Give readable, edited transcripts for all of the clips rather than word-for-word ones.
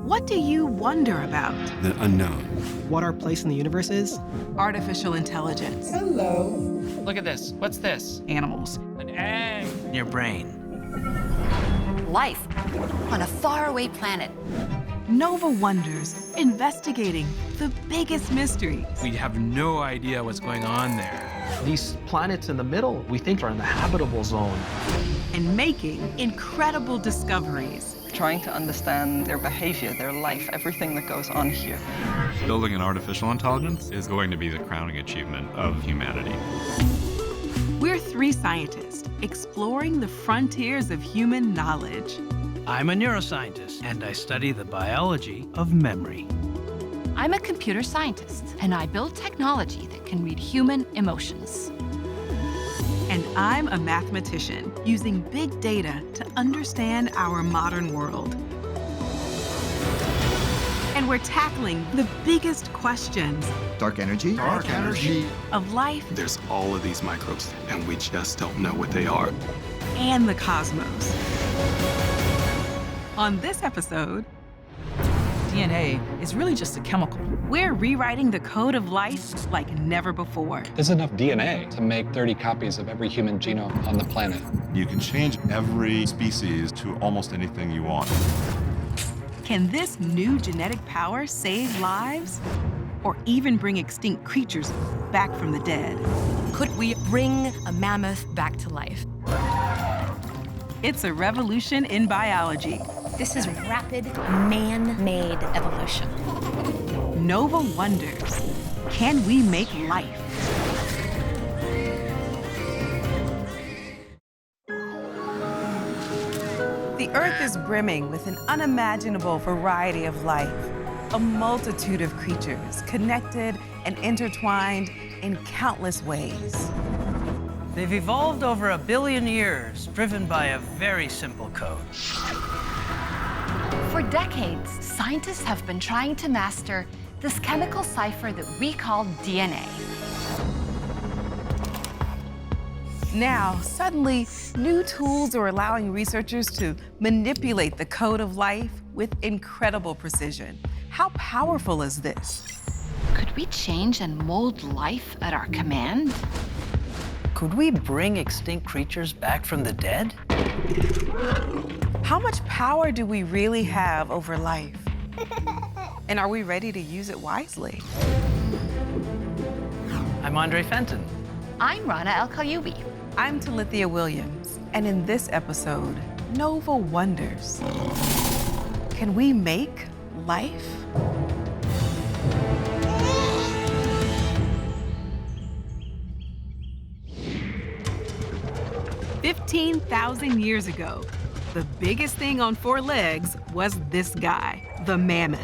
What do you wonder about? The unknown. What our place in the universe is? Artificial intelligence. Hello. Look at this. What's this? Animals. An egg in your brain. Life on a faraway planet. Nova Wonders, investigating the biggest mysteries. We have no idea what's going on there. These planets in the middle, we think are in the habitable zone. And making incredible discoveries. Trying to understand their behavior, their life, everything that goes on here. Building an artificial intelligence is going to be the crowning achievement of humanity. We're three scientists exploring the frontiers of human knowledge. I'm a neuroscientist, and I study the biology of memory. I'm a computer scientist, and I build technology that can read human emotions. And I'm a mathematician using big data to understand our modern world. And we're tackling the biggest questions Dark energy. Dark energy. of life There's all of these microbes, and we just don't know what they are. and the cosmos. On this episode, DNA is really just a chemical. we're rewriting the code of life like never before. There's enough DNA to make 30 copies of every human genome on the planet. You can change every species to almost anything you want. Can this new genetic power save lives? Or even bring extinct creatures back from the dead? Could we bring a mammoth back to life? It's a revolution in biology. This is rapid, man-made evolution. Nova Wonders. Can we make life? The Earth is brimming with an unimaginable variety of life. A multitude of creatures connected and intertwined in countless ways. They've evolved over 1 billion years, driven by a very simple code. For decades, scientists have been trying to master this chemical cipher that we call DNA. Now, suddenly, new tools are allowing researchers to manipulate the code of life with incredible precision. How powerful is this? Could we change and mold life at our command? Could we bring extinct creatures back from the dead? How much power do we really have over life? And are we ready to use it wisely? I'm Andre Fenton. I'm Rana El-Kayoubi. I'm Talithia Williams, and in this episode, Nova Wonders. Can we make life? "15,000 years ago, the biggest thing on 4 legs was this guy, the mammoth.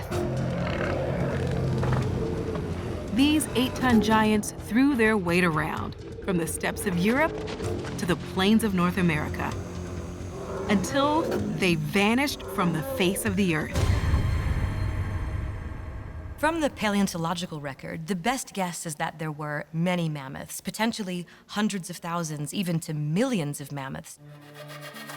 These 8-ton giants threw their weight around, from the steppes of Europe to the plains of North America, until they vanished from the face of the earth. From the paleontological record, the best guess is that there were many mammoths, potentially hundreds of thousands, even to millions of mammoths.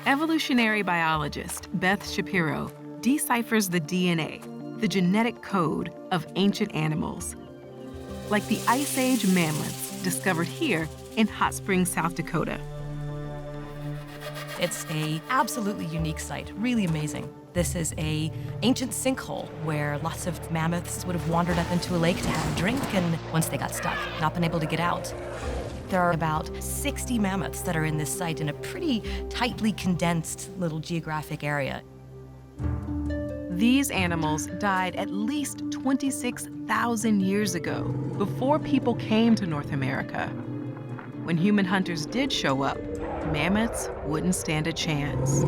Evolutionary biologist Beth Shapiro deciphers the DNA, the genetic code of ancient animals, like the Ice Age mammoths discovered here in Hot Springs, South Dakota. It's a absolutely unique site, really amazing. This is a ancient sinkhole where lots of mammoths would have wandered up into a lake to have a drink, and once they got stuck, not been able to get out. There are about 60 mammoths that are in this site in a pretty tightly condensed little geographic area. These animals died at least 26,000 years ago, before people came to North America. When human hunters did show up, mammoths wouldn't stand a chance.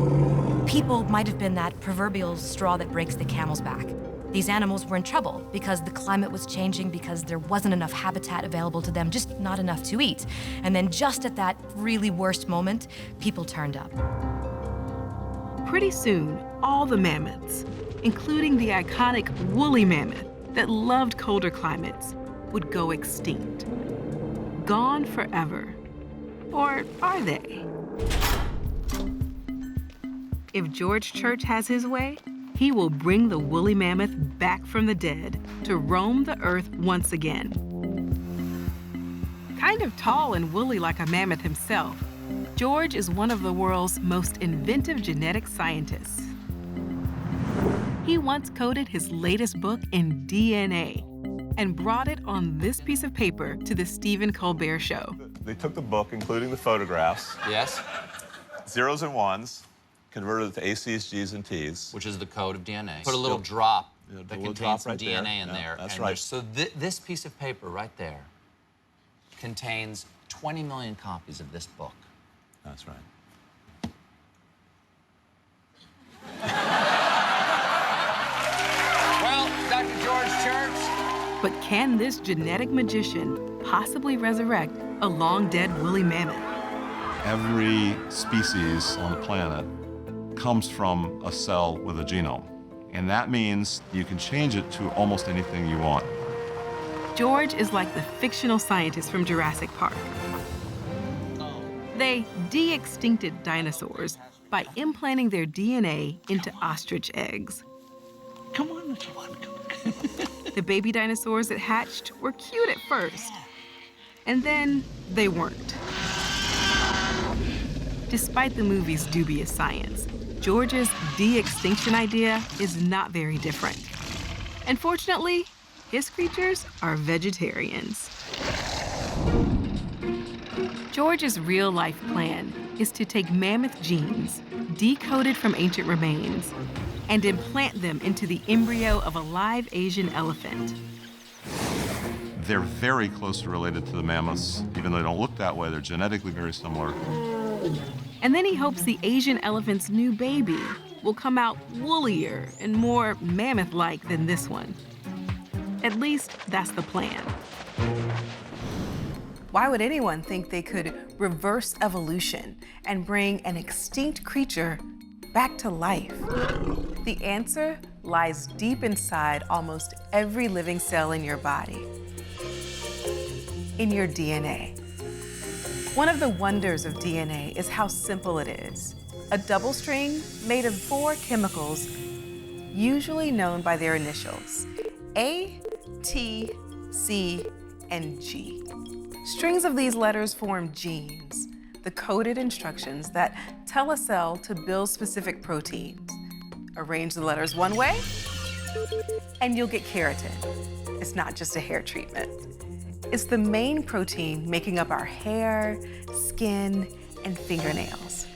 People might have been that proverbial straw that breaks the camel's back. These animals were in trouble because the climate was changing, because there wasn't enough habitat available to them, just not enough to eat. And then just at that really worst moment, people turned up. Pretty soon, all the mammoths, including the iconic woolly mammoth that loved colder climates, would go extinct. Gone forever. Or are they? If George Church has his way, he will bring the woolly mammoth back from the dead to roam the earth once again. Kind of tall and woolly like a mammoth himself, George is one of the world's most inventive genetic scientists. He once coded his latest book in DNA and brought it on this piece of paper to the Stephen Colbert Show. They took the book, including the photographs. Yes. Zeros and ones, converted it to ACs, Gs, and Ts. Which is the code of DNA. Put a little drop that contains some DNA in there. That's and right. So this piece of paper right there contains 20 million copies of this book. That's right. Well, Dr. George Church. But can this genetic magician possibly resurrect a long-dead woolly mammoth? Every species on the planet comes from a cell with a genome. And that means you can change it to almost anything you want. George is like the fictional scientist from Jurassic Park. They de-extincted dinosaurs by implanting their DNA into ostrich eggs. Come on, little one. The baby dinosaurs that hatched were cute at first, and then they weren't. Despite the movie's dubious science, George's de-extinction idea is not very different. And fortunately, his creatures are vegetarians. George's real-life plan is to take mammoth genes, decoded from ancient remains, and implant them into the embryo of a live Asian elephant. They're very closely related to the mammoths. Even though they don't look that way, they're genetically very similar. And then he hopes the Asian elephant's new baby will come out woollier and more mammoth-like than this one. At least, that's the plan. Why would anyone think they could reverse evolution and bring an extinct creature back to life? The answer lies deep inside almost every living cell in your body, in your DNA. One of the wonders of DNA is how simple it is. A double string made of 4 chemicals, usually known by their initials, A, T, C, and G. Strings of these letters form genes, the coded instructions that tell a cell to build specific proteins. Arrange the letters one way, and you'll get keratin. It's not just a hair treatment. It's the main protein making up our hair, skin, and fingernails.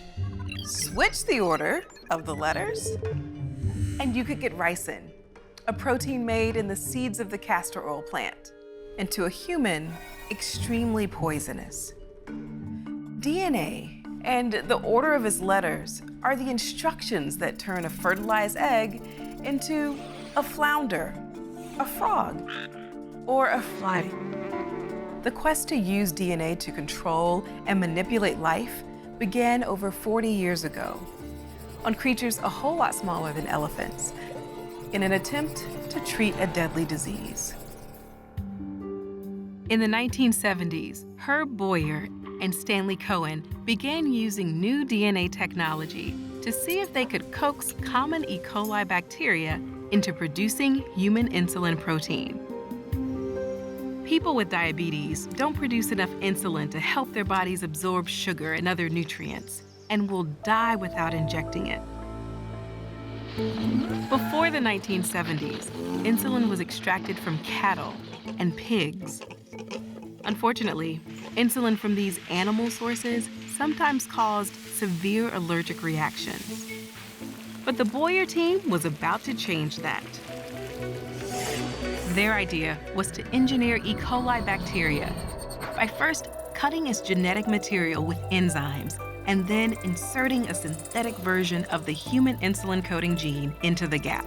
Switch the order of the letters, and you could get ricin, a protein made in the seeds of the castor oil plant, and to a human, extremely poisonous. DNA and the order of its letters are the instructions that turn a fertilized egg into a flounder, a frog, or a fly. The quest to use DNA to control and manipulate life began over 40 years ago on creatures a whole lot smaller than elephants in an attempt to treat a deadly disease. In the 1970s, Herb Boyer and Stanley Cohen began using new DNA technology to see if they could coax common E. coli bacteria into producing human insulin protein. People with diabetes don't produce enough insulin to help their bodies absorb sugar and other nutrients, and will die without injecting it. Before the 1970s, insulin was extracted from cattle and pigs. Unfortunately, insulin from these animal sources sometimes caused severe allergic reactions. But the Boyer team was about to change that. Their idea was to engineer E. coli bacteria by first cutting its genetic material with enzymes and then inserting a synthetic version of the human insulin-coding gene into the gap.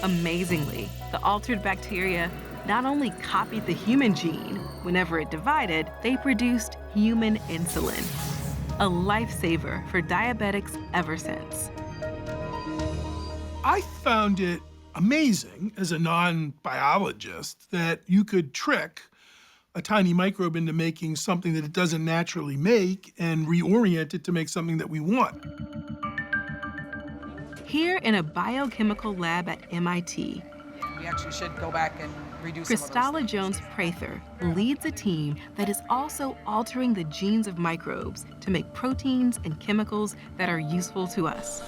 Amazingly, the altered bacteria not only copied the human gene, whenever it divided, they produced human insulin, a lifesaver for diabetics ever since. I found it amazing as a non-biologist that you could trick a tiny microbe into making something that it doesn't naturally make and reorient it to make something that we want. Here in a biochemical lab at MIT, We actually should go back and redo some of those Kristalla things. Jones-Prather leads a team that is also altering the genes of microbes to make proteins and chemicals that are useful to us.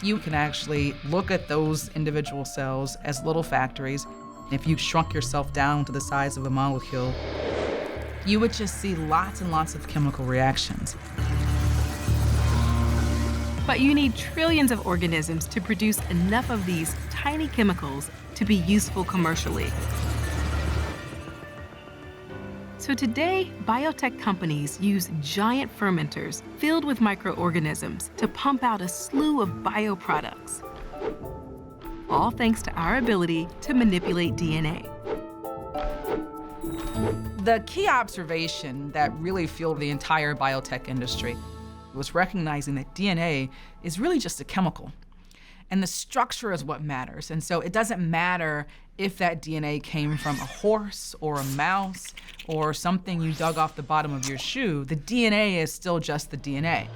You can actually look at those individual cells as little factories. If you shrunk yourself down to the size of a molecule, you would just see lots and lots of chemical reactions. But you need trillions of organisms to produce enough of these tiny chemicals to be useful commercially. So today, biotech companies use giant fermenters filled with microorganisms to pump out a slew of bioproducts, all thanks to our ability to manipulate DNA. The key observation that really fueled the entire biotech industry was recognizing that DNA is really just a chemical. And the structure is what matters. And so it doesn't matter if that DNA came from a horse or a mouse or something you dug off the bottom of your shoe. The DNA is still just the DNA.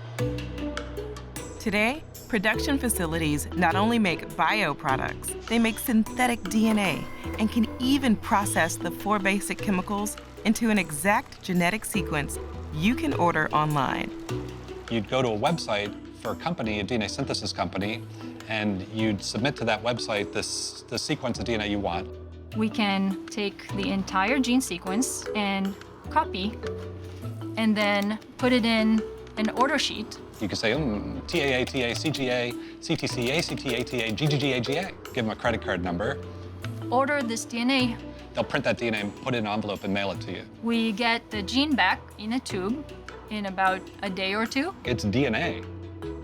Today, production facilities not only make bioproducts, they make synthetic DNA and can even process the 4 basic chemicals into an exact genetic sequence you can order online. You'd go to a website for a company, a DNA synthesis company, and you'd submit to that website the sequence of DNA you want. We can take the entire gene sequence and copy, and then put it in an order sheet. You could say, TAA, TA, CGA, CTC, ACT, ATA, GGG, AGA. Give them a credit card number. Order this DNA. They'll print that DNA and put it in an envelope and mail it to you. We get the gene back in a tube in about a day or 2. It's DNA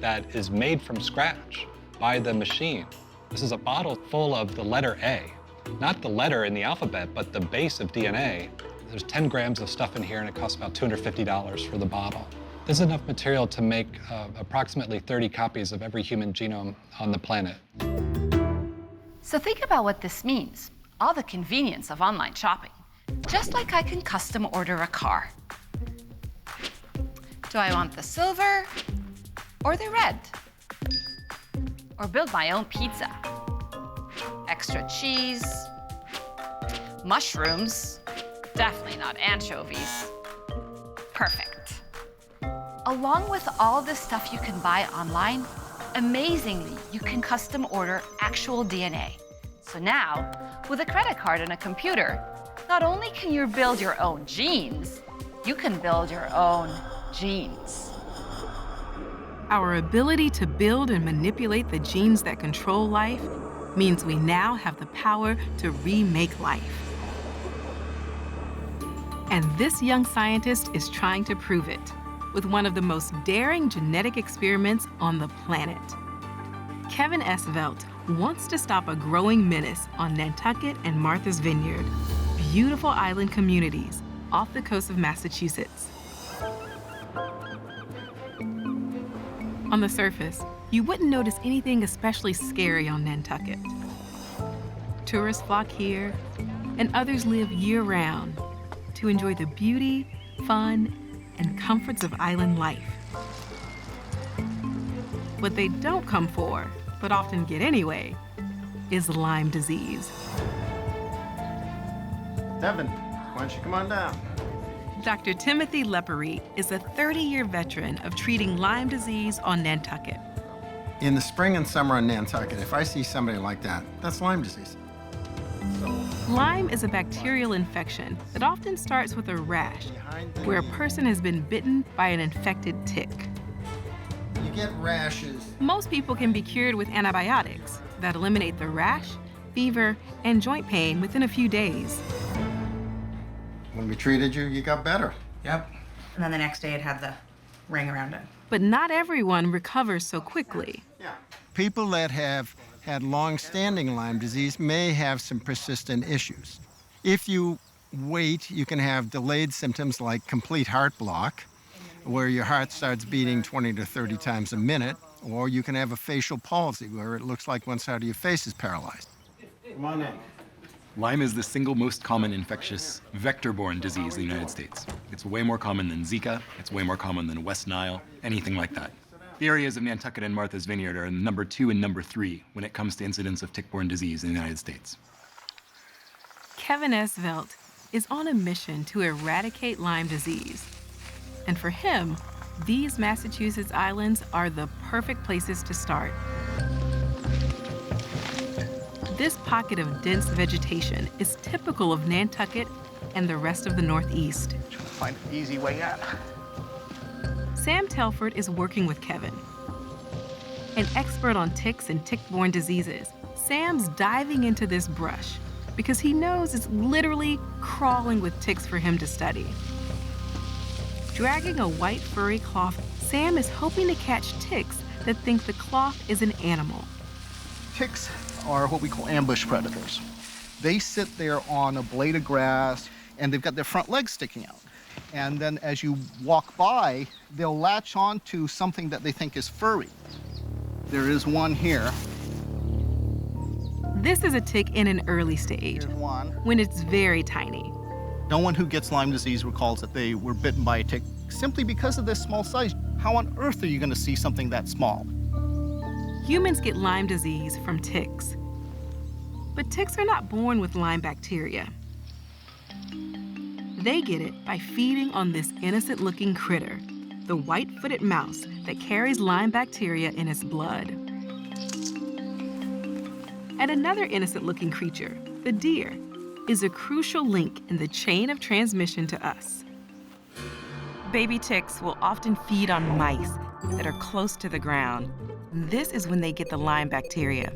that is made from scratch by the machine. This is a bottle full of the letter A. Not the letter in the alphabet, but the base of DNA. There's 10 grams of stuff in here, and it costs about $250 for the bottle. There's enough material to make approximately 30 copies of every human genome on the planet. So think about what this means. All the convenience of online shopping. Just like I can custom order a car. Do I want the silver or the red? Or build my own pizza? Extra cheese, mushrooms, definitely not anchovies. Perfect. Along with all the stuff you can buy online, amazingly, you can custom order actual DNA. So now, with a credit card and a computer, not only can you build your own genes, you can build your own genes. Our ability to build and manipulate the genes that control life means we now have the power to remake life. And this young scientist is trying to prove it with one of the most daring genetic experiments on the planet. Kevin Esvelt wants to stop a growing menace on Nantucket and Martha's Vineyard, beautiful island communities off the coast of Massachusetts. On the surface, you wouldn't notice anything especially scary on Nantucket. Tourists flock here, and others live year-round to enjoy the beauty, fun, and comforts of island life. What they don't come for, but often get anyway, is Lyme disease. Devin, why don't you come on down? Dr. Timothy Lepery is a 30-year veteran of treating Lyme disease on Nantucket. In the spring and summer on Nantucket, if I see somebody like that, that's Lyme disease. Lyme is a bacterial infection that often starts with a rash, where a person has been bitten by an infected tick. You get rashes. Most people can be cured with antibiotics that eliminate the rash, fever, and joint pain within a few days. When we treated you, you got better. Yep. And then the next day it had the ring around it. But not everyone recovers so quickly. People that have had long-standing Lyme disease may have some persistent issues. If you wait, you can have delayed symptoms like complete heart block, where your heart starts beating 20 to 30 times a minute, or you can have a facial palsy, where it looks like one side of your face is paralyzed. Come on in. Lyme is the single most common infectious vector-borne disease in the United States. It's way more common than Zika, it's way more common than West Nile, anything like that. The areas of Nantucket and Martha's Vineyard are number 2 and number 3 when it comes to incidence of tick-borne disease in the United States. Kevin Esvelt is on a mission to eradicate Lyme disease. And for him, these Massachusetts islands are the perfect places to start. This pocket of dense vegetation is typical of Nantucket and the rest of the Northeast. Find an easy way out. Sam Telford is working with Kevin. An expert on ticks and tick-borne diseases, Sam's diving into this brush because he knows it's literally crawling with ticks for him to study. Dragging a white furry cloth, Sam is hoping to catch ticks that think the cloth is an animal. Ticks are what we call ambush predators. They sit there on a blade of grass and they've got their front legs sticking out. And then as you walk by, they'll latch on to something that they think is furry. There is one here. This is a tick in an early stage, when it's very tiny. No one who gets Lyme disease recalls that they were bitten by a tick simply because of this small size. How on earth are you going to see something that small? Humans get Lyme disease from ticks. But ticks are not born with Lyme bacteria. They get it by feeding on this innocent-looking critter, the white-footed mouse that carries Lyme bacteria in its blood. And another innocent-looking creature, the deer, is a crucial link in the chain of transmission to us. Baby ticks will often feed on mice that are close to the ground. This is when they get the Lyme bacteria.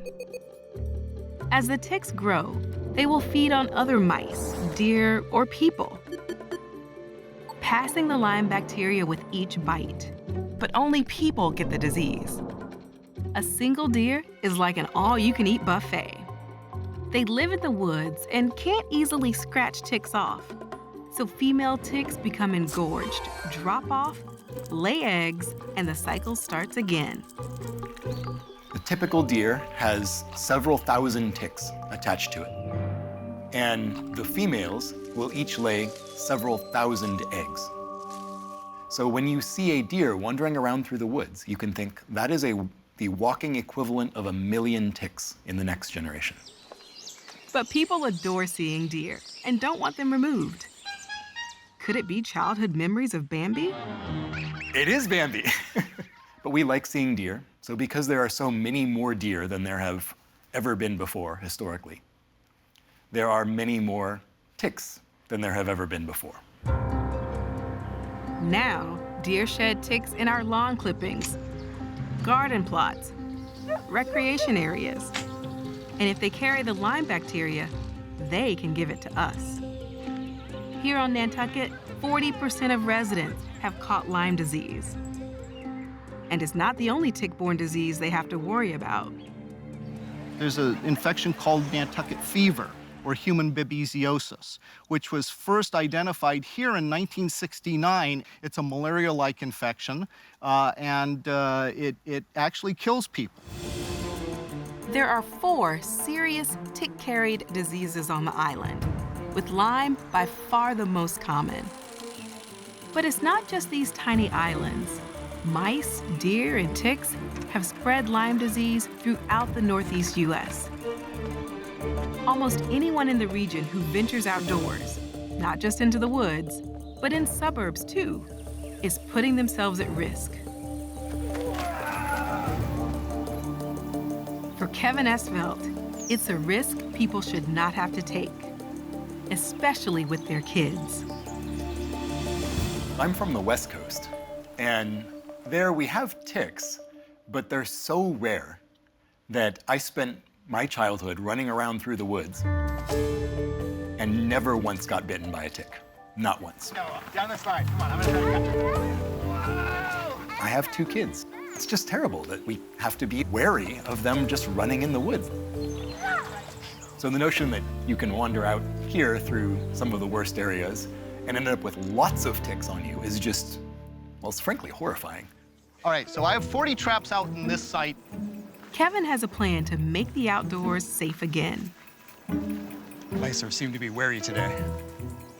As the ticks grow, they will feed on other mice, deer, or people, passing the Lyme bacteria with each bite. But only people get the disease. A single deer is like an all-you-can-eat buffet. They live in the woods and can't easily scratch ticks off. So female ticks become engorged, drop off, lay eggs, and the cycle starts again. The typical deer has several thousand ticks attached to it. And the females will each lay several thousand eggs. So when you see a deer wandering around through the woods, you can think that is the walking equivalent of 1 million ticks in the next generation. But people adore seeing deer and don't want them removed. Could it be childhood memories of Bambi? It is Bambi. But we like seeing deer, so because there are so many more deer than there have ever been before historically, there are many more ticks than there have ever been before. Now, deer shed ticks in our lawn clippings, garden plots, recreation areas. And if they carry the Lyme bacteria, they can give it to us. Here on Nantucket, 40% of residents have caught Lyme disease. And it's not the only tick-borne disease they have to worry about. There's an infection called Nantucket fever, or human babesiosis, which was first identified here in 1969. It's a malaria-like infection, and it actually kills people. There are 4 serious tick-carried diseases on the island, with Lyme by far the most common. But it's not just these tiny islands. Mice, deer, and ticks have spread Lyme disease throughout the Northeast U.S. Almost anyone in the region who ventures outdoors, not just into the woods, but in suburbs too, is putting themselves at risk. For Kevin Esvelt, it's a risk people should not have to take, especially with their kids. I'm from the West Coast, and there we have ticks, but they're so rare that I spent my childhood running around through the woods and never once got bitten by a tick. Not once. No, down the slide. Come on, I'm gonna try to I have 2 kids. It's just terrible that we have to be wary of them just running in the woods. So the notion that you can wander out here through some of the worst areas and end up with lots of ticks on you is just, well, it's frankly horrifying. All right, so I have 40 traps out in this site. Kevin has a plan to make the outdoors safe again. Mice seem to be wary today.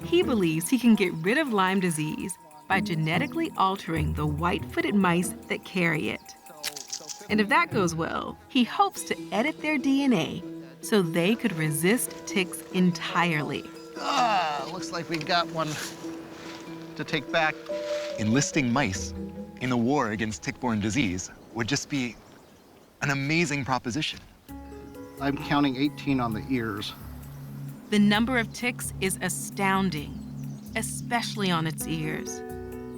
He believes he can get rid of Lyme disease by genetically altering the white-footed mice that carry it. And if that goes well, he hopes to edit their DNA so they could resist ticks entirely. Looks like we got one to take back. Enlisting mice in a war against tick-borne disease would just be an amazing proposition. I'm counting 18 on the ears. The number of ticks is astounding, especially on its ears.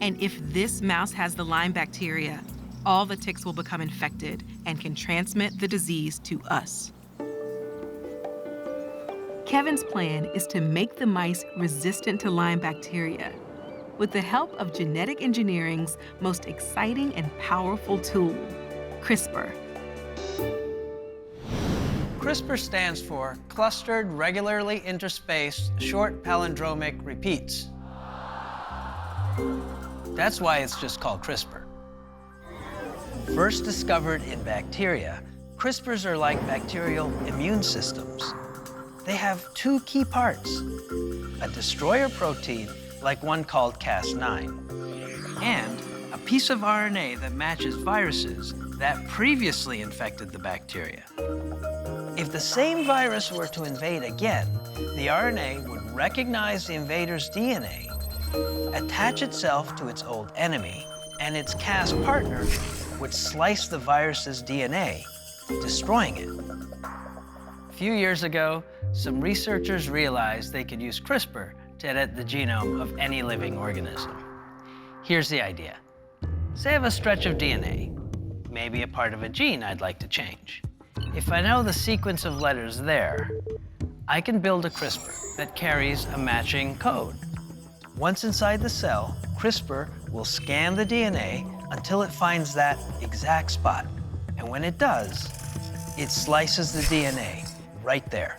And if this mouse has the Lyme bacteria, all the ticks will become infected and can transmit the disease to us. Kevin's plan is to make the mice resistant to Lyme bacteria with the help of genetic engineering's most exciting and powerful tool, CRISPR. CRISPR stands for Clustered Regularly Interspaced Short Palindromic Repeats. That's why it's just called CRISPR. First discovered in bacteria, CRISPRs are like bacterial immune systems. They have two key parts: a destroyer protein, like one called Cas9, and a piece of RNA that matches viruses that previously infected the bacteria. If the same virus were to invade again, the RNA would recognize the invader's DNA, attach itself to its old enemy, and its Cas partner would slice the virus's DNA, destroying it. A few years ago, some researchers realized they could use CRISPR to edit the genome of any living organism. Here's the idea. Say I have a stretch of DNA, maybe a part of a gene I'd like to change. If I know the sequence of letters there, I can build a CRISPR that carries a matching code. Once inside the cell, CRISPR will scan the DNA until it finds that exact spot. And when it does, it slices the DNA right there.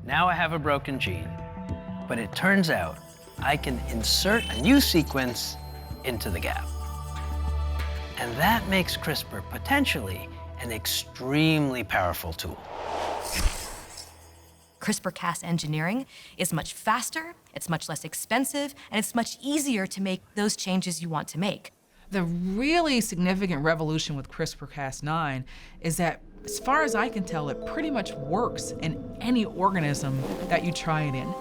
Now I have a broken gene, but it turns out I can insert a new sequence into the gap. And that makes CRISPR potentially an extremely powerful tool. CRISPR-Cas engineering is much faster, it's much less expensive, and it's much easier to make those changes you want to make. The really significant revolution with CRISPR-Cas9 is that, as far as I can tell, it pretty much works in any organism that you try it in.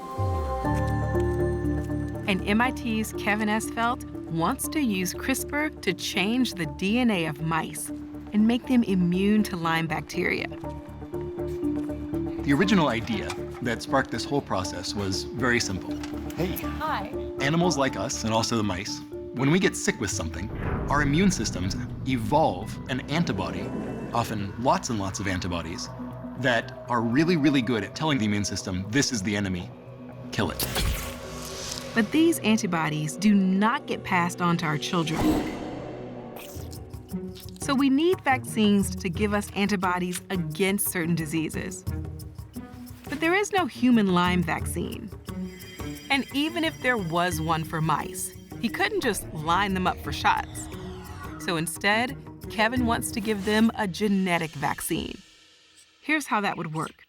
And MIT's Kevin Esfelt wants to use CRISPR to change the DNA of mice and make them immune to Lyme bacteria. The original idea that sparked this whole process was very simple. Hey, Hi. animals like us, and also the mice, when we get sick with something, our immune systems evolve an antibody, often lots and lots of antibodies, that are really, really good at telling the immune system, this is the enemy, kill it. But these antibodies do not get passed on to our children. So we need vaccines to give us antibodies against certain diseases. But there is no human Lyme vaccine. And even if there was one for mice, he couldn't just line them up for shots. So instead, Kevin wants to give them a genetic vaccine. Here's how that would work.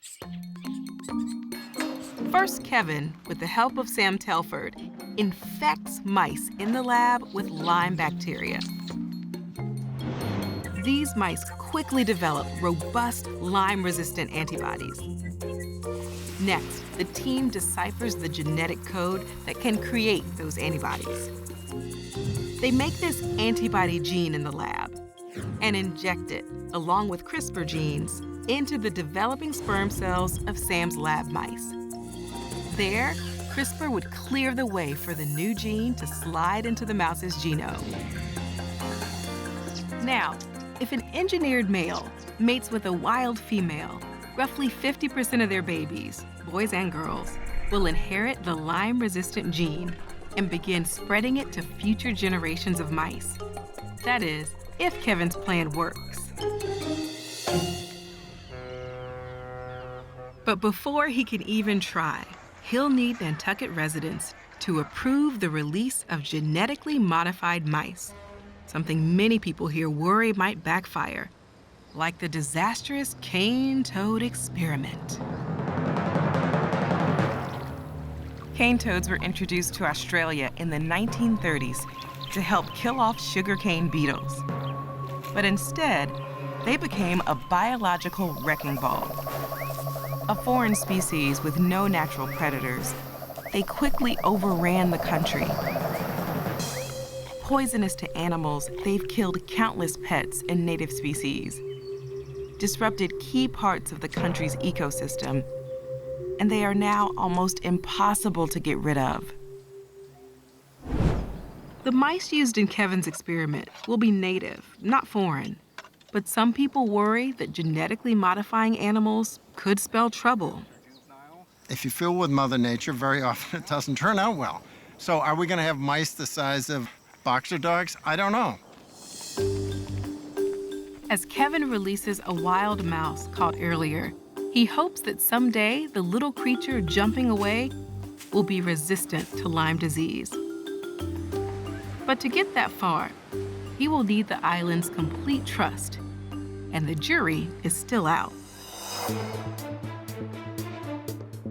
First, Kevin, with the help of Sam Telford, infects mice in the lab with Lyme bacteria. These mice quickly develop robust Lyme-resistant antibodies. Next, the team deciphers the genetic code that can create those antibodies. They make this antibody gene in the lab and inject it, along with CRISPR genes, into the developing sperm cells of Sam's lab mice. There, CRISPR would clear the way for the new gene to slide into the mouse's genome. Now, if an engineered male mates with a wild female, roughly 50% of their babies, boys and girls, will inherit the Lyme-resistant gene and begin spreading it to future generations of mice. That is, if Kevin's plan works. But before he can even try, he'll need Nantucket residents to approve the release of genetically modified mice, something many people here worry might backfire, like the disastrous cane toad experiment. Cane toads were introduced to Australia in the 1930s to help kill off sugarcane beetles. But instead, they became a biological wrecking ball. A foreign species with no natural predators, they quickly overran the country. Poisonous to animals, they've killed countless pets and native species, disrupted key parts of the country's ecosystem, and they are now almost impossible to get rid of. The mice used in Kevin's experiment will be native, not foreign. But some people worry that genetically modifying animals could spell trouble. If you fool with Mother Nature, very often it doesn't turn out well. So are we going to have mice the size of boxer dogs? I don't know. As Kevin releases a wild mouse called Earlier, he hopes that someday the little creature jumping away will be resistant to Lyme disease. But to get that far, he will need the island's complete trust, and the jury is still out.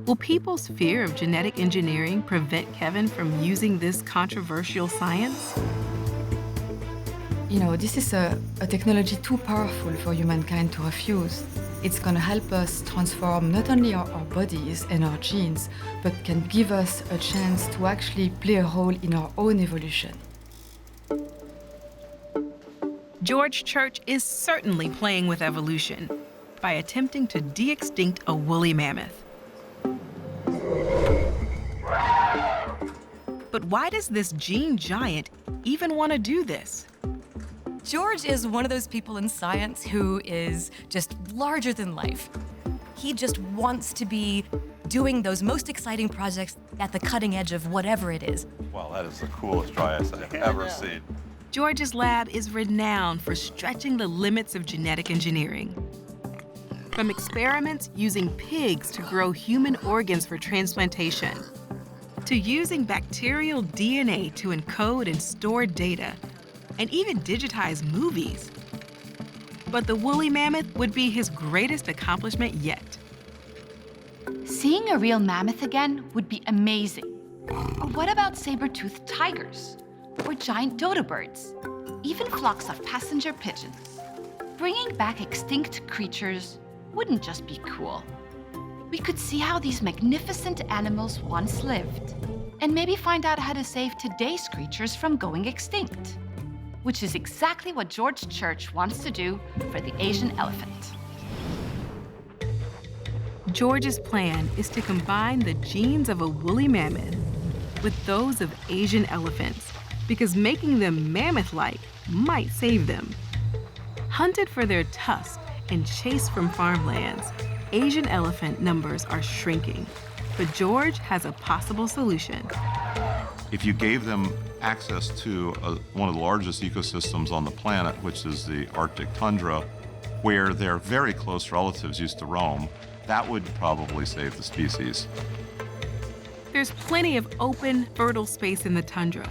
Will people's fear of genetic engineering prevent Kevin from using this controversial science? You know, this is a technology too powerful for humankind to refuse. It's going to help us transform not only our bodies and our genes, but can give us a chance to actually play a role in our own evolution. George Church is certainly playing with evolution by attempting to de-extinct a woolly mammoth. But why does this gene giant even want to do this? George is one of those people in science who is just larger than life. He just wants to be doing those most exciting projects at the cutting edge of whatever it is. Well, that is the coolest dry ice I've ever seen. George's lab is renowned for stretching the limits of genetic engineering. From experiments using pigs to grow human organs for transplantation, to using bacterial DNA to encode and store data, and even digitize movies. But the woolly mammoth would be his greatest accomplishment yet. Seeing a real mammoth again would be amazing. Or what about saber-toothed tigers? Or giant dodo birds? Even flocks of passenger pigeons. Bringing back extinct creatures wouldn't just be cool. We could see how these magnificent animals once lived, and maybe find out how to save today's creatures from going extinct, which is exactly what George Church wants to do for the Asian elephant. George's plan is to combine the genes of a woolly mammoth with those of Asian elephants, because making them mammoth-like might save them. Hunted for their tusks and chased from farmlands, Asian elephant numbers are shrinking. But George has a possible solution. If you gave them access to one of the largest ecosystems on the planet, which is the Arctic tundra, where their very close relatives used to roam, that would probably save the species. There's plenty of open, fertile space in the tundra,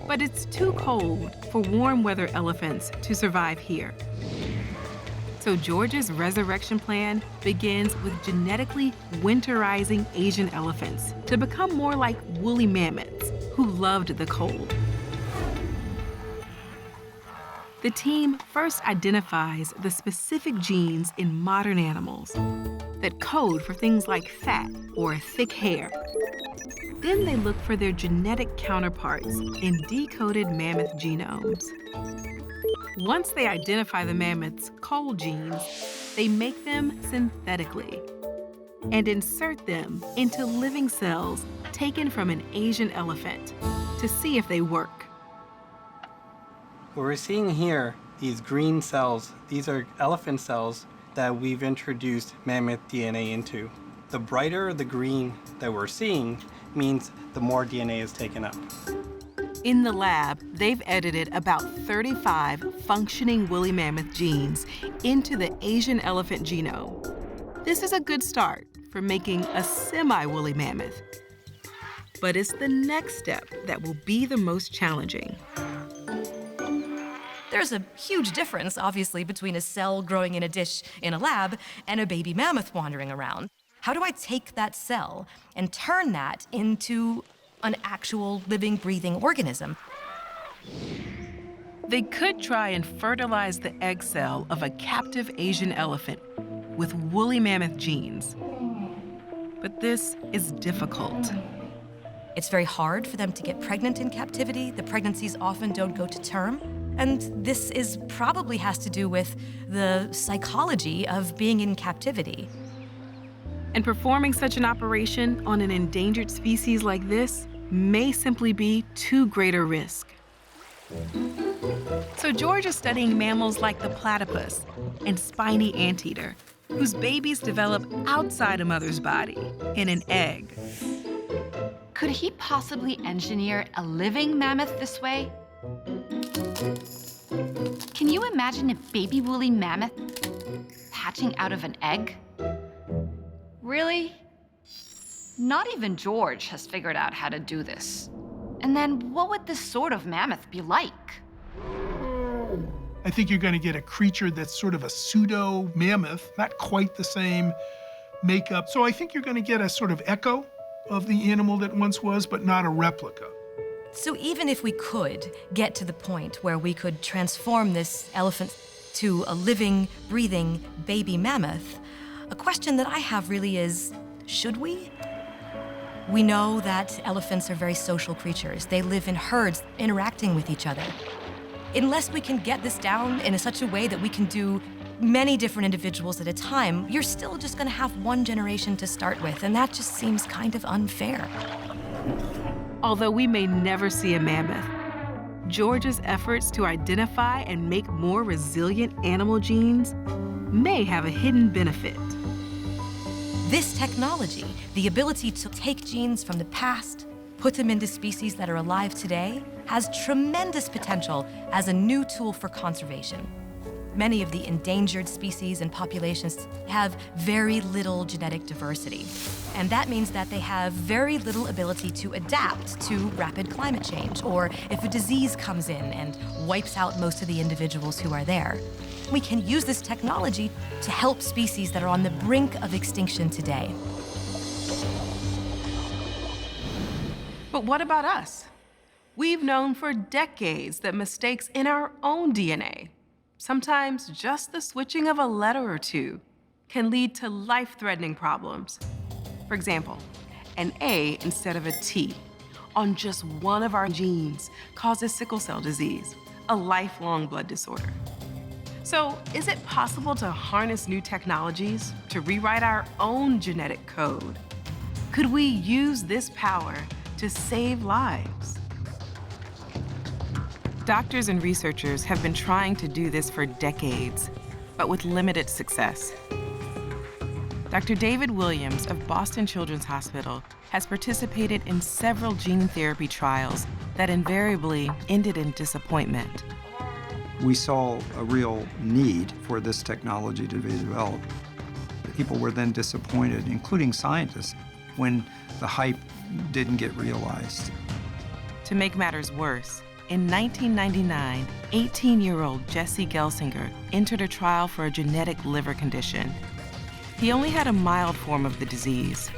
but it's too cold for warm weather elephants to survive here. So George's resurrection plan begins with genetically winterizing Asian elephants to become more like woolly mammoths who loved the cold. The team first identifies the specific genes in modern animals that code for things like fat or thick hair. Then they look for their genetic counterparts in decoded mammoth genomes. Once they identify the mammoth's cold genes, they make them synthetically and insert them into living cells taken from an Asian elephant to see if they work. What we're seeing here, these green cells, these are elephant cells that we've introduced mammoth DNA into. The brighter the green that we're seeing means the more DNA is taken up. In the lab, they've edited about 35 functioning woolly mammoth genes into the Asian elephant genome. This is a good start for making a semi-woolly mammoth. But it's the next step that will be the most challenging. There's a huge difference, obviously, between a cell growing in a dish in a lab and a baby mammoth wandering around. How do I take that cell and turn that into an actual living, breathing organism? They could try and fertilize the egg cell of a captive Asian elephant with woolly mammoth genes. But this is difficult. It's very hard for them to get pregnant in captivity. The pregnancies often don't go to term. And this probably has to do with the psychology of being in captivity. And performing such an operation on an endangered species like this may simply be too great a risk. So George is studying mammals like the platypus and spiny anteater, whose babies develop outside a mother's body, in an egg. Could he possibly engineer a living mammoth this way? Can you imagine a baby woolly mammoth hatching out of an egg? Really? Not even George has figured out how to do this. And then what would this sort of mammoth be like? I think you're going to get a creature that's sort of a pseudo mammoth, not quite the same makeup. So I think you're going to get a sort of echo of the animal that once was, but not a replica. So even if we could get to the point where we could transform this elephant to a living, breathing baby mammoth, a question that I have really is, should we? We know that elephants are very social creatures. They live in herds, interacting with each other. Unless we can get this down in such a way that we can do many different individuals at a time, you're still just gonna have one generation to start with, and that just seems kind of unfair. Although we may never see a mammoth, George's efforts to identify and make more resilient animal genes may have a hidden benefit. This technology, the ability to take genes from the past, put them into species that are alive today, has tremendous potential as a new tool for conservation. Many of the endangered species and populations have very little genetic diversity. And that means that they have very little ability to adapt to rapid climate change, or if a disease comes in and wipes out most of the individuals who are there. We can use this technology to help species that are on the brink of extinction today. But what about us? We've known for decades that mistakes in our own DNA, sometimes just the switching of a letter or two, can lead to life-threatening problems. For example, an A instead of a T on just one of our genes causes sickle cell disease, a lifelong blood disorder. So, is it possible to harness new technologies to rewrite our own genetic code? Could we use this power to save lives? Doctors and researchers have been trying to do this for decades, but with limited success. Dr. David Williams of Boston Children's Hospital has participated in several gene therapy trials that invariably ended in disappointment. We saw a real need for this technology to be developed. People were then disappointed, including scientists, when the hype didn't get realized. To make matters worse, in 1999, 18-year-old Jesse Gelsinger entered a trial for a genetic liver condition. He only had a mild form of the disease,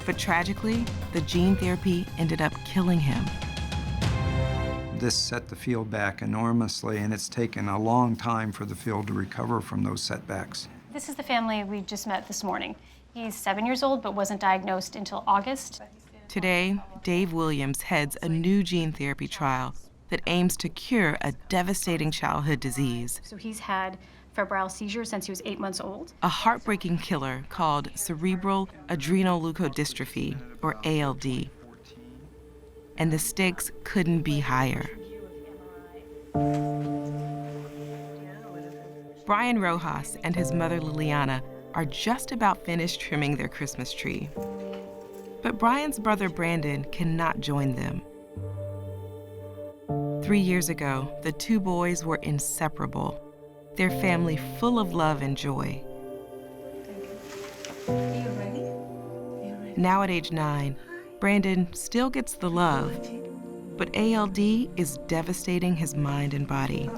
but tragically, the gene therapy ended up killing him. This set the field back enormously, and it's taken a long time for the field to recover from those setbacks. This is the family we just met this morning. He's 7 years old, but wasn't diagnosed until August. Today, Dave Williams heads a new gene therapy trial that aims to cure a devastating childhood disease. So he's had febrile seizures since he was 8 months old. A heartbreaking killer called cerebral adrenoleukodystrophy, or ALD. And the stakes couldn't be higher. Brian Rojas and his mother Liliana are just about finished trimming their Christmas tree. But Brian's brother Brandon cannot join them. 3 years ago, the two boys were inseparable, their family full of love and joy. Now at age 9, Brandon still gets the love, but ALD is devastating his mind and body.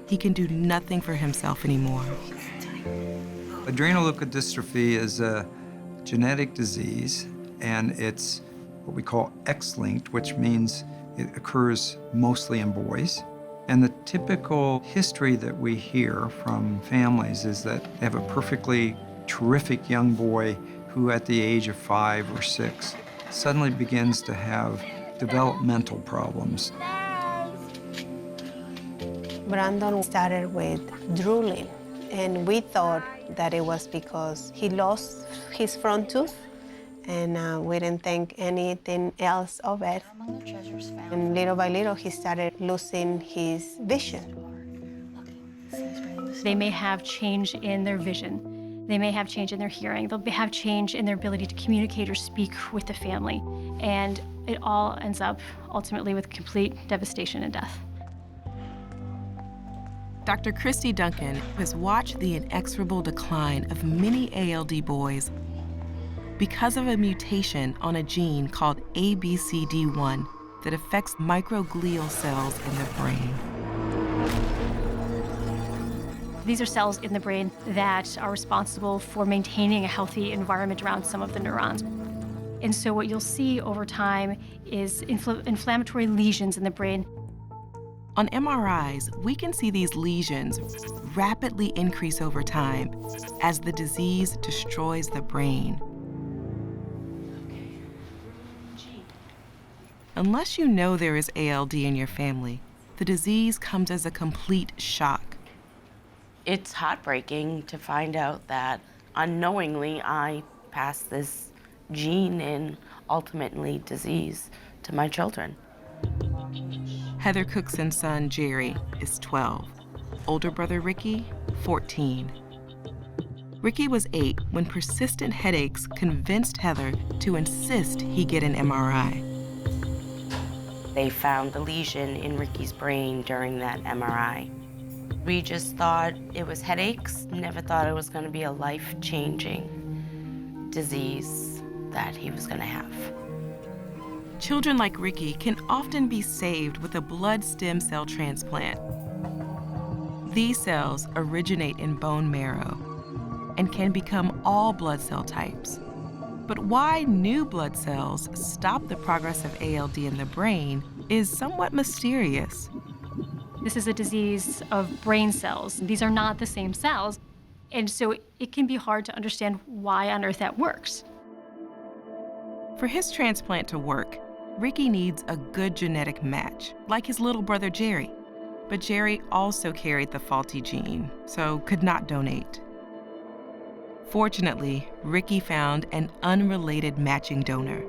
He can do nothing for himself anymore. Adrenoleukodystrophy is a genetic disease, and it's what we call X-linked, which means it occurs mostly in boys. And the typical history that we hear from families is that they have a perfectly terrific young boy who at the age of 5 or 6 suddenly begins to have developmental problems. Brandon started with drooling, and we thought that it was because he lost his front tooth, and we didn't think anything else of it. And little by little, he started losing his vision. They may have change in their vision. They may have change in their hearing. They'll have change in their ability to communicate or speak with the family. And it all ends up ultimately with complete devastation and death. Dr. Christy Duncan has watched the inexorable decline of many ALD boys because of a mutation on a gene called ABCD1 that affects microglial cells in the brain. These are cells in the brain that are responsible for maintaining a healthy environment around some of the neurons. And so what you'll see over time is inflammatory lesions in the brain. On MRIs, we can see these lesions rapidly increase over time as the disease destroys the brain. Unless you know there is ALD in your family, the disease comes as a complete shock. It's heartbreaking to find out that unknowingly I passed this gene and ultimately disease to my children. Heather Cookson's son, Jerry, is 12. Older brother, Ricky, 14. Ricky was 8 when persistent headaches convinced Heather to insist he get an MRI. They found the lesion in Ricky's brain during that MRI. We just thought it was headaches, never thought it was going to be a life-changing disease that he was going to have. Children like Ricky can often be saved with a blood stem cell transplant. These cells originate in bone marrow and can become all blood cell types. But why new blood cells stop the progress of ALD in the brain is somewhat mysterious. This is a disease of brain cells. These are not the same cells. And so it can be hard to understand why on earth that works. For his transplant to work, Ricky needs a good genetic match, like his little brother Jerry. But Jerry also carried the faulty gene, so could not donate. Fortunately, Ricky found an unrelated matching donor.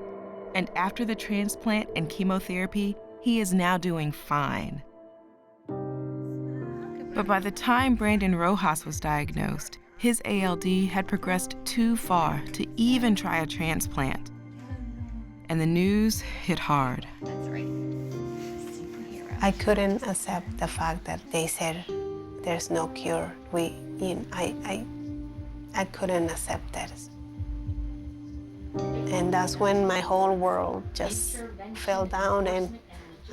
And after the transplant and chemotherapy, he is now doing fine. But by the time Brandon Rojas was diagnosed, his ALD had progressed too far to even try a transplant. And the news hit hard. I couldn't accept the fact that they said there's no cure. I couldn't accept that. And that's when my whole world just fell down and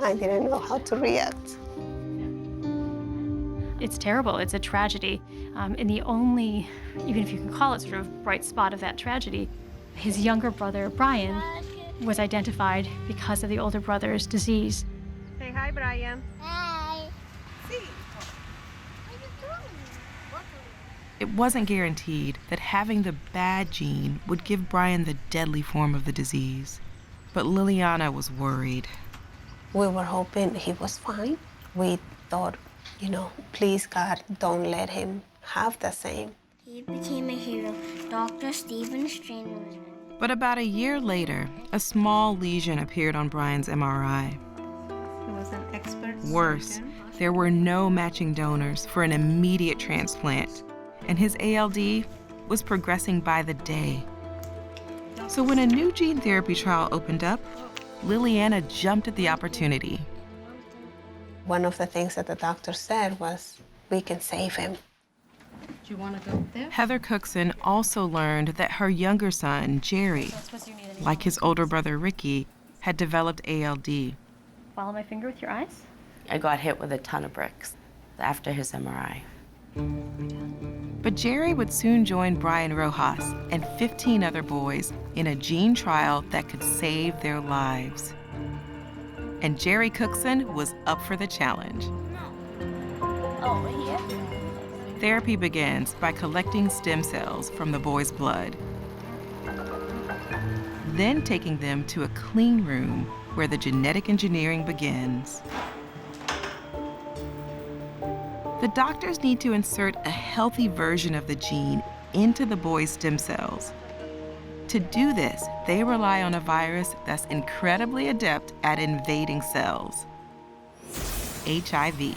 I didn't know how to react. It's terrible, it's a tragedy. And the only, even if you can call it sort of bright spot of that tragedy, his younger brother, Brian, was identified because of the older brother's disease. Say hi, Brian. Hi. It wasn't guaranteed that having the bad gene would give Brian the deadly form of the disease. But Liliana was worried. We were hoping he was fine. We thought, please God, don't let him have the same. He became a hero. Dr. Stephen Strain was. But about a year later, a small lesion appeared on Brian's MRI. He was an expert. Worse, there were no matching donors for an immediate transplant, and his ALD was progressing by the day. So when a new gene therapy trial opened up, Liliana jumped at the opportunity. One of the things that the doctor said was, we can save him. Do you want to go there? Heather Cookson also learned that her younger son, Jerry, like his older brother Ricky, had developed ALD. Follow my finger with your eyes. I got hit with a ton of bricks after his MRI. But Jerry would soon join Brian Rojas and 15 other boys in a gene trial that could save their lives. And Jerry Cookson was up for the challenge. Over here. Therapy begins by collecting stem cells from the boys' blood, then taking them to a clean room where the genetic engineering begins. The doctors need to insert a healthy version of the gene into the boys' stem cells. To do this, they rely on a virus that's incredibly adept at invading cells: HIV.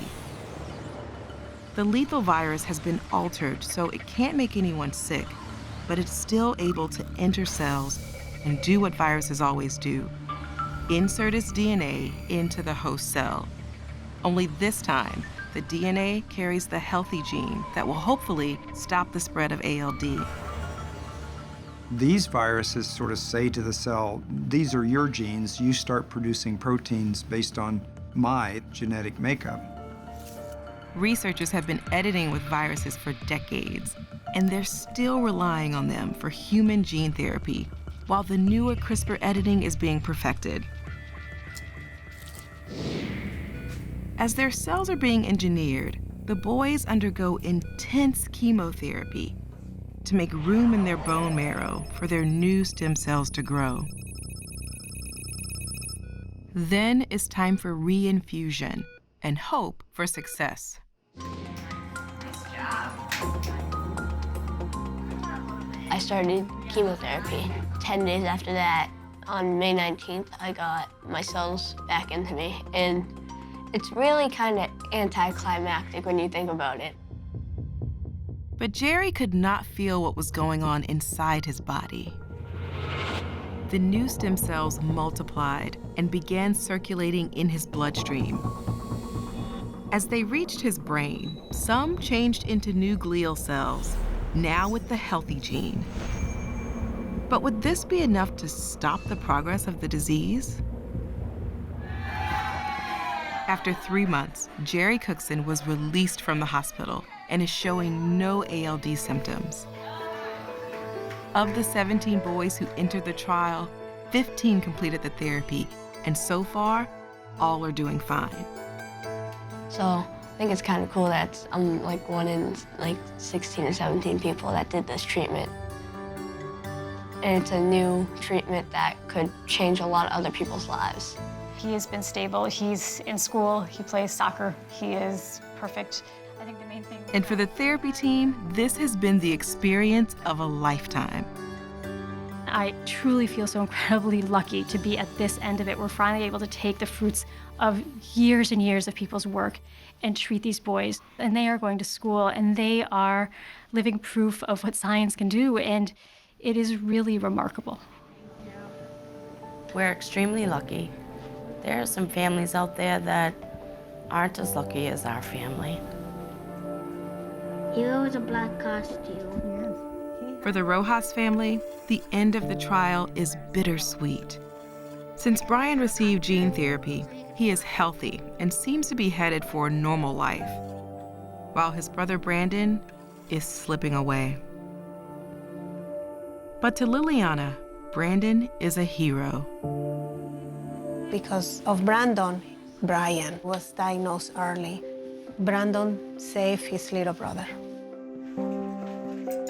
The lethal virus has been altered so it can't make anyone sick, but it's still able to enter cells and do what viruses always do: insert its DNA into the host cell. Only this time, the DNA carries the healthy gene that will hopefully stop the spread of ALD. These viruses sort of say to the cell, these are your genes, you start producing proteins based on my genetic makeup. Researchers have been editing with viruses for decades, and they're still relying on them for human gene therapy, while the newer CRISPR editing is being perfected. As their cells are being engineered, the boys undergo intense chemotherapy to make room in their bone marrow for their new stem cells to grow. Then it's time for reinfusion and hope for success. I started chemotherapy. 10 days after that, on May 19th, I got my cells back into me, and it's really kind of anticlimactic when you think about it. But Jerry could not feel what was going on inside his body. The new stem cells multiplied and began circulating in his bloodstream. As they reached his brain, some changed into new glial cells, now with the healthy gene. But would this be enough to stop the progress of the disease? After 3 months, Jerry Cookson was released from the hospital and is showing no ALD symptoms. Of the 17 boys who entered the trial, 15 completed the therapy, and so far, all are doing fine. So I think it's kind of cool that I'm like one in like 16 or 17 people that did this treatment. And it's a new treatment that could change a lot of other people's lives. He has been stable. He's in school. He plays soccer. He is perfect. I think the main thing. And for the therapy team, this has been the experience of a lifetime. I truly feel so incredibly lucky to be at this end of it. We're finally able to take the fruits of years and years of people's work and treat these boys. And they are going to school, and they are living proof of what science can do. And it is really remarkable. We're extremely lucky. There are some families out there that aren't as lucky as our family. Here was a black costume. For the Rojas family, the end of the trial is bittersweet. Since Brian received gene therapy, he is healthy and seems to be headed for a normal life, while his brother Brandon is slipping away. But to Liliana, Brandon is a hero. Because of Brandon, Brian was diagnosed early. Brandon saved his little brother.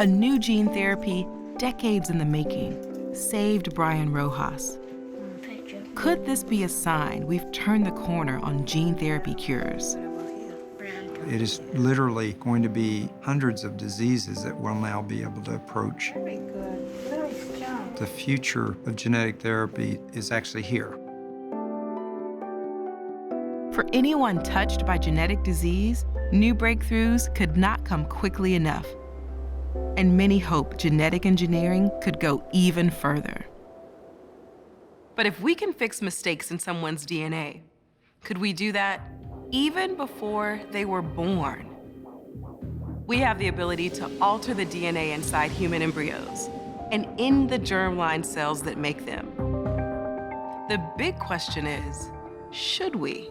A new gene therapy, decades in the making, saved Brian Rojas. Could this be a sign we've turned the corner on gene therapy cures? It is literally going to be hundreds of diseases that we'll now be able to approach. Very good. Nice job. The future of genetic therapy is actually here. For anyone touched by genetic disease, new breakthroughs could not come quickly enough. And many hope genetic engineering could go even further. But if we can fix mistakes in someone's DNA, could we do that even before they were born? We have the ability to alter the DNA inside human embryos and in the germline cells that make them. The big question is, should we?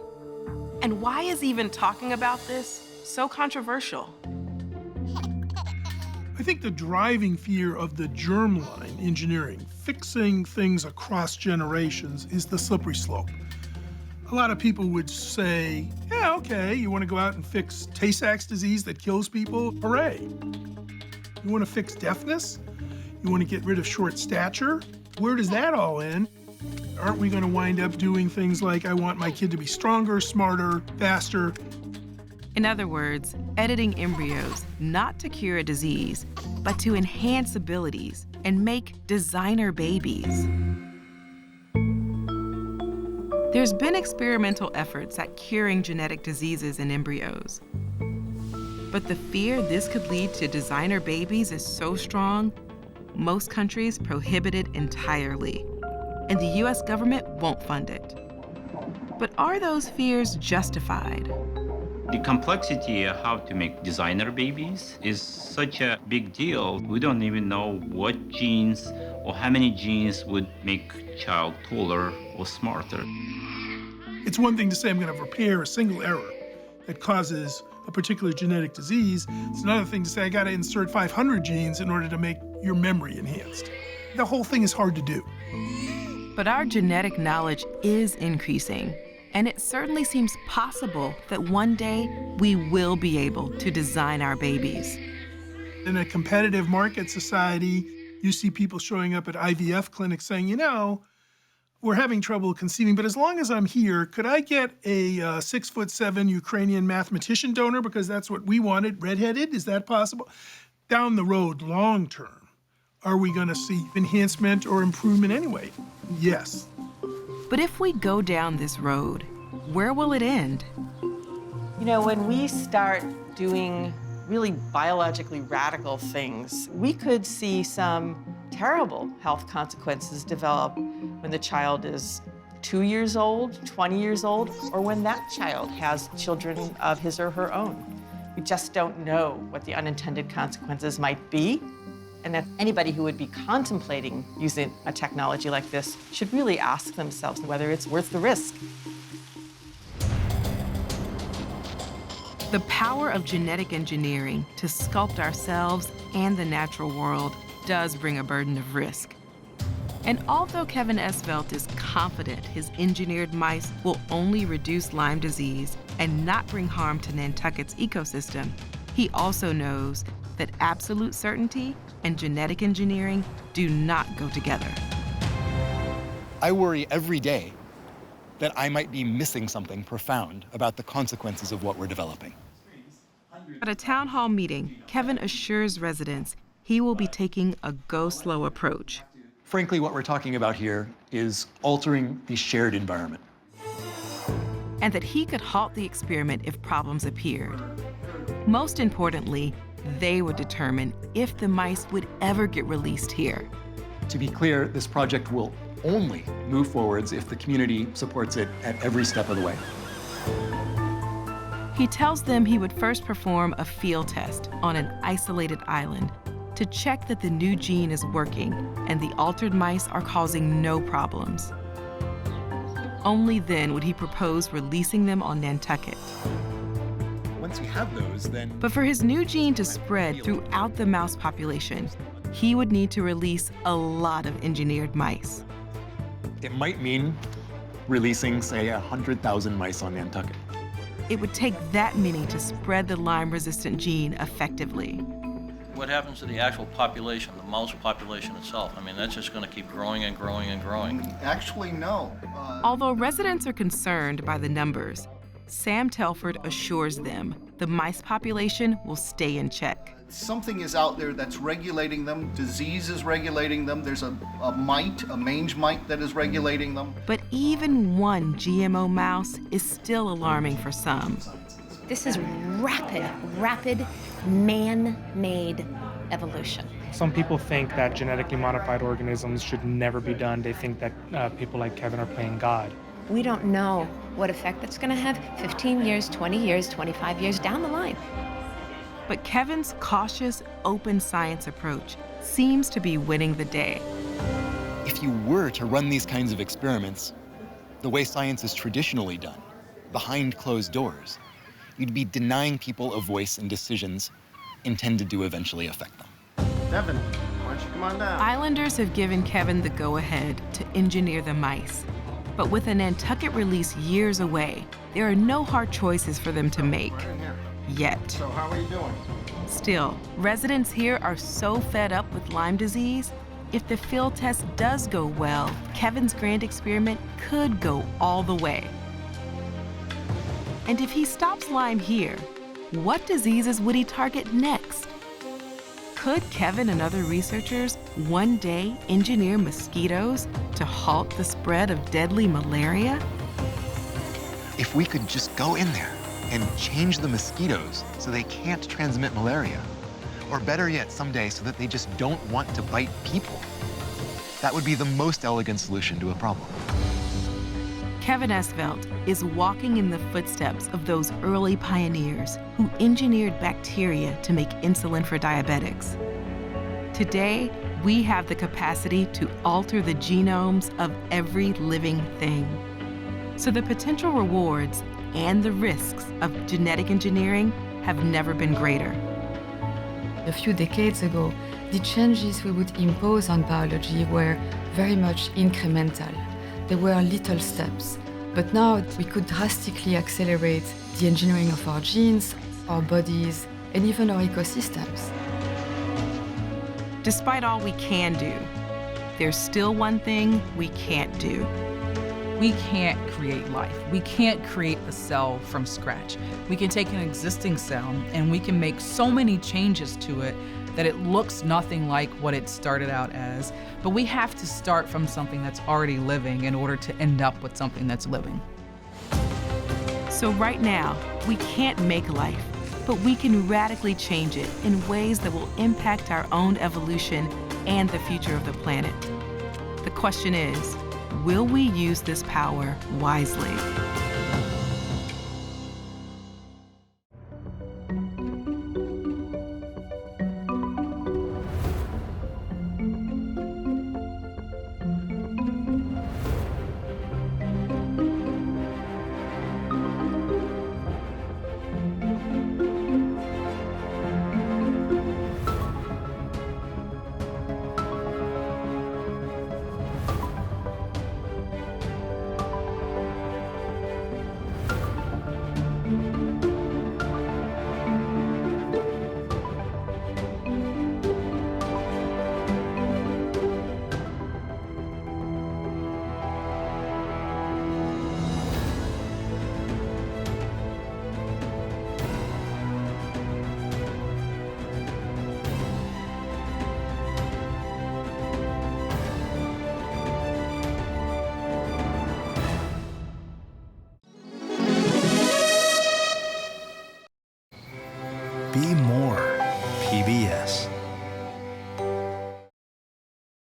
And why is even talking about this so controversial? I think the driving fear of the germline engineering, fixing things across generations, is the slippery slope. A lot of people would say, yeah, okay, you want to go out and fix Tay-Sachs disease that kills people? Hooray. You want to fix deafness? You want to get rid of short stature? Where does that all end? Aren't we going to wind up doing things like, I want my kid to be stronger, smarter, faster? In other words, editing embryos not to cure a disease, but to enhance abilities and make designer babies. There's been experimental efforts at curing genetic diseases in embryos. But the fear this could lead to designer babies is so strong, most countries prohibit it entirely, and the US government won't fund it. But are those fears justified? The complexity of how to make designer babies is such a big deal. We don't even know what genes or how many genes would make a child taller or smarter. It's one thing to say I'm going to repair a single error that causes a particular genetic disease. It's another thing to say I got to insert 500 genes in order to make your memory enhanced. The whole thing is hard to do. But our genetic knowledge is increasing, and it certainly seems possible that one day we will be able to design our babies. In a competitive market society, you see people showing up at IVF clinics saying, you know, we're having trouble conceiving, but as long as I'm here, could I get a 6'7" Ukrainian mathematician donor because that's what we wanted, redheaded? Is that possible? Down the road, long term, are we going to see enhancement or improvement anyway? Yes. But if we go down this road, where will it end? You know, when we start doing really biologically radical things, we could see some terrible health consequences develop when the child is 2 years old, 20 years old, or when that child has children of his or her own. We just don't know what the unintended consequences might be. And that anybody who would be contemplating using a technology like this should really ask themselves whether it's worth the risk. The power of genetic engineering to sculpt ourselves and the natural world does bring a burden of risk. And although Kevin Esvelt is confident his engineered mice will only reduce Lyme disease and not bring harm to Nantucket's ecosystem, he also knows that absolute certainty and genetic engineering do not go together. I worry every day that I might be missing something profound about the consequences of what we're developing. At a town hall meeting, Kevin assures residents he will be taking a go-slow approach. Frankly, what we're talking about here is altering the shared environment. And that he could halt the experiment if problems appeared. Most importantly, they would determine if the mice would ever get released here. To be clear, this project will only move forwards if the community supports it at every step of the way. He tells them he would first perform a field test on an isolated island to check that the new gene is working and the altered mice are causing no problems. Only then would he propose releasing them on Nantucket. Once we have those, then... But for his new gene to spread throughout the mouse population, he would need to release a lot of engineered mice. It might mean releasing, say, 100,000 mice on Nantucket. It would take that many to spread the Lyme-resistant gene effectively. What happens to the actual population, the mouse population itself? I mean, that's just going to keep growing and growing and growing. Actually, no. Although residents are concerned by the numbers, Sam Telford assures them the mice population will stay in check. Something is out there that's regulating them. Disease is regulating them. There's a mite, a mange mite that is regulating them. But even one GMO mouse is still alarming for some. This is rapid, man-made evolution. Some people think that genetically modified organisms should never be done. They think that people like Kevin are playing God. We don't know what effect that's going to have 15 years, 20 years, 25 years down the line. But Kevin's cautious, open science approach seems to be winning the day. If you were to run these kinds of experiments the way science is traditionally done, behind closed doors, you'd be denying people a voice in decisions intended to eventually affect them. Devin, why don't you come on down? Islanders have given Kevin the go-ahead to engineer the mice. But with a Nantucket release years away, there are no hard choices for them to make. Right in here. Yet. So how are you doing? Still, residents here are so fed up with Lyme disease, if the field test does go well, Kevin's grand experiment could go all the way. And if he stops Lyme here, what diseases would he target next? Could Kevin and other researchers one day engineer mosquitoes to halt the spread of deadly malaria? If we could just go in there and change the mosquitoes so they can't transmit malaria, or better yet, someday so that they just don't want to bite people, that would be the most elegant solution to a problem. Kevin Esvelt is walking in the footsteps of those early pioneers who engineered bacteria to make insulin for diabetics. Today, we have the capacity to alter the genomes of every living thing. So the potential rewards and the risks of genetic engineering have never been greater. A few decades ago, the changes we would impose on biology were very much incremental. There were little steps. But now we could drastically accelerate the engineering of our genes, our bodies, and even our ecosystems. Despite all we can do, there's still one thing we can't do. We can't create life. We can't create a cell from scratch. We can take an existing cell and we can make so many changes to it that it looks nothing like what it started out as. But we have to start from something that's already living in order to end up with something that's living. So right now, we can't make life, but we can radically change it in ways that will impact our own evolution and the future of the planet. The question is, will we use this power wisely?